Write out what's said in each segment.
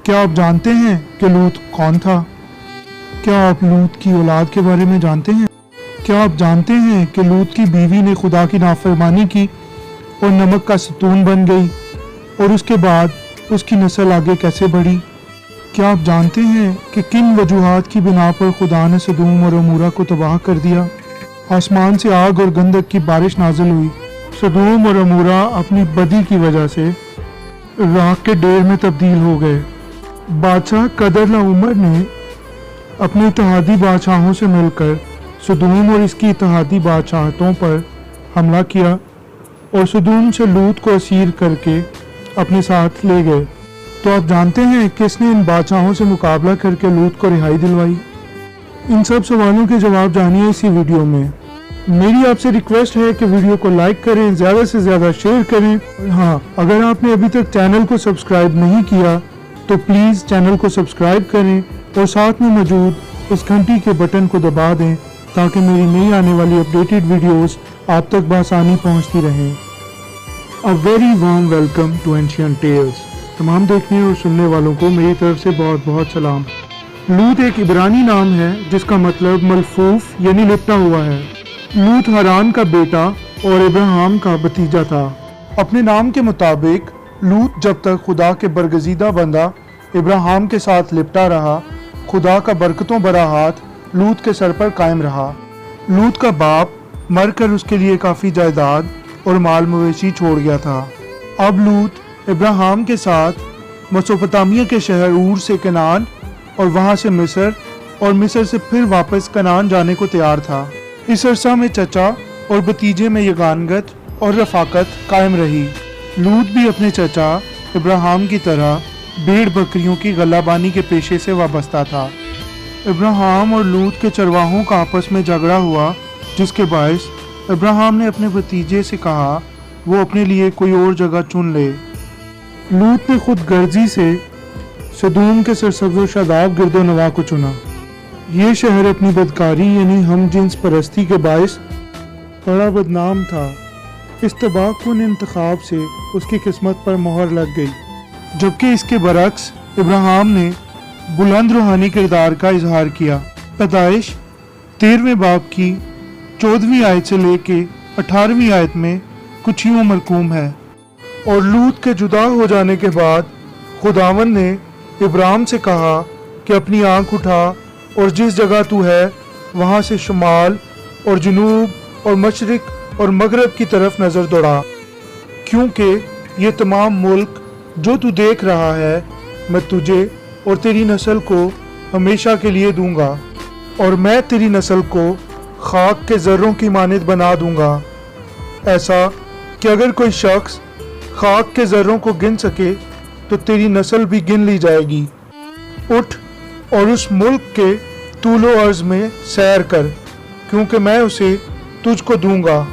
کیا آپ جانتے ہیں کہ لوط کون تھا؟ کیا آپ لوط کی اولاد کے بارے میں جانتے ہیں؟ کیا آپ جانتے ہیں کہ لوط کی بیوی نے خدا کی نافرمانی کی اور نمک کا ستون بن گئی، اور اس کے بعد اس کی نسل آگے کیسے بڑھی؟ کیا آپ جانتے ہیں کہ کن وجوہات کی بنا پر خدا نے سدوم اور عمورہ کو تباہ کر دیا؟ آسمان سے آگ اور گندک کی بارش نازل ہوئی۔ سدوم اور عمورہ اپنی بدی کی وجہ سے راکھ کے ڈیر میں تبدیل ہو گئے۔ بادشاہ کدرلاؤمر نے اپنے اتحادی بادشاہوں سے مل کر سدوم اور اس کی اتحادی بادشاہتوں پر حملہ کیا اور سدوم سے لوط کو اسیر کر کے اپنے ساتھ لے گئے۔ تو آپ جانتے ہیں کس نے ان بادشاہوں سے مقابلہ کر کے لوط کو رہائی دلوائی؟ ان سب سوالوں کے جواب جانیے اسی ویڈیو میں۔ میری آپ سے ریکویسٹ ہے کہ ویڈیو کو لائک کریں، زیادہ سے زیادہ شیئر کریں۔ ہاں، اگر آپ نے ابھی تک چینل کو سبسکرائب نہیں کیا تو پلیز چینل کو سبسکرائب کریں اور ساتھ میں موجود اس گھنٹی کے بٹن کو دبا دیں تاکہ میری نئی آنے والی اپڈیٹڈ ویڈیوز آپ تک بآسانی پہنچتی رہیں۔ A very warm welcome to Ancient Tales۔ تمام دیکھنے اور سننے والوں کو میری طرف سے بہت بہت سلام۔ لوط ایک عبرانی نام ہے جس کا مطلب ملفوف یعنی لپٹا ہوا ہے۔ لوط حران کا بیٹا اور ابراہیم کا بھتیجا تھا۔ اپنے نام کے مطابق لوط جب تک خدا کے برگزیدہ بندہ ابراہیم کے ساتھ لپٹا رہا، خدا کا برکتوں بھرا ہاتھ لوط کے سر پر قائم رہا۔ لوط کا باپ مر کر اس کے لیے کافی جائیداد اور مال مویشی چھوڑ گیا تھا۔ اب لوط ابراہیم کے ساتھ میسوپوٹامیہ کے شہر اور سے کنعان اور وہاں سے مصر اور مصر سے پھر واپس کنعان جانے کو تیار تھا۔ اس عرصہ میں چچا اور بھتیجے میں یگانگت اور رفاقت قائم رہی۔ لوط بھی اپنے چچا ابراہیم کی طرح بھیڑ بکریوں کی غلہ بانی کے پیشے سے وابستہ تھا۔ ابراہیم اور لوط کے چرواہوں کا آپس میں جھگڑا ہوا، جس کے باعث ابراہیم نے اپنے بھتیجے سے کہا وہ اپنے لیے کوئی اور جگہ چن لے۔ لوط نے خود غرضی سے سدوم کے سرسبز و شاداب گرد و نواح کو چنا۔ یہ شہر اپنی بدکاری یعنی ہم جنس پرستی کے باعث بڑا بدنام تھا۔ اس تباہ کن انتخاب سے اس کی قسمت پر مہر لگ گئی، جبکہ اس کے برعکس ابراہیم نے بلند روحانی کردار کا اظہار کیا۔ پیدائش 13ویں باب کی 14ویں آیت سے لے کے 18ویں آیت میں کچھ یوں مرقوم ہے: اور لوط کے جدا ہو جانے کے بعد خداوند نے ابراہیم سے کہا کہ اپنی آنکھ اٹھا اور جس جگہ تو ہے وہاں سے شمال اور جنوب اور مشرق اور مغرب کی طرف نظر دوڑا، کیونکہ یہ تمام ملک جو تو دیکھ رہا ہے میں تجھے اور تیری نسل کو ہمیشہ کے لیے دوں گا، اور میں تیری نسل کو خاک کے ذروں کی مانند بنا دوں گا، ایسا کہ اگر کوئی شخص خاک کے ذروں کو گن سکے تو تیری نسل بھی گن لی جائے گی۔ اٹھ اور اس ملک کے طول و عرض میں سیر کر، کیونکہ میں اسے تجھ کو دوں گا۔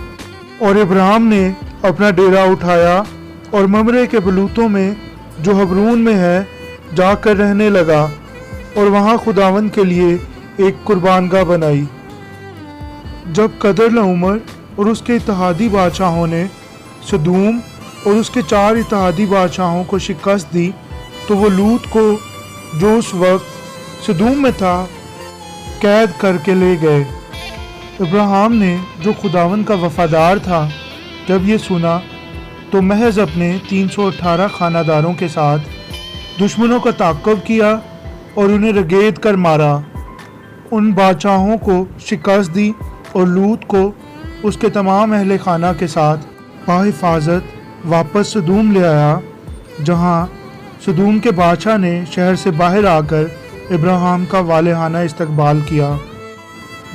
اور ابراہیم نے اپنا ڈیرا اٹھایا اور ممرے کے بلوتوں میں جو حبرون میں ہے جا کر رہنے لگا، اور وہاں خداوند کے لیے ایک قربان گاہ بنائی۔ جب کدرلاؤمر اور اس کے اتحادی بادشاہوں نے سدوم اور اس کے 4 اتحادی بادشاہوں کو شکست دی تو وہ لوط کو جو اس وقت سدوم میں تھا قید کر کے لے گئے۔ ابراہیم نے جو خداوند کا وفادار تھا جب یہ سنا تو محض اپنے 318 خانہ داروں کے ساتھ دشمنوں کا تعاقب کیا اور انہیں رگید کر مارا، ان بادشاہوں کو شکست دی اور لوط کو اس کے تمام اہل خانہ کے ساتھ بحفاظت واپس سدوم لے آیا، جہاں سدوم کے بادشاہ نے شہر سے باہر آ کر ابراہیم کا والہانہ استقبال کیا۔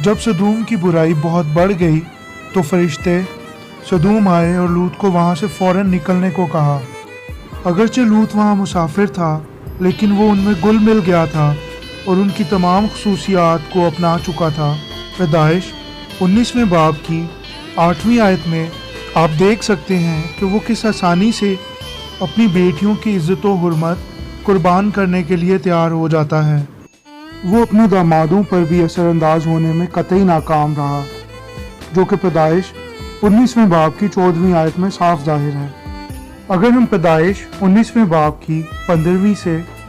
جب سدوم کی برائی بہت بڑھ گئی تو فرشتے سدوم آئے اور لوط کو وہاں سے فوراً نکلنے کو کہا۔ اگرچہ لوط وہاں مسافر تھا لیکن وہ ان میں گل مل گیا تھا اور ان کی تمام خصوصیات کو اپنا چکا تھا۔ پیدائش 19ویں باب کی 8ویں آیت میں آپ دیکھ سکتے ہیں کہ وہ کس آسانی سے اپنی بیٹیوں کی عزت و حرمت قربان کرنے کے لیے تیار ہو جاتا ہے۔ وہ اپنے دامادوں پر بھی اثر انداز ہونے میں قطعی ناکام رہا، جو کہ پیدائش 19ویں باب کی 14ویں آیت میں صاف ظاہر ہے۔ اگر ہم پیدائش 19ویں باب کی 15ویں سے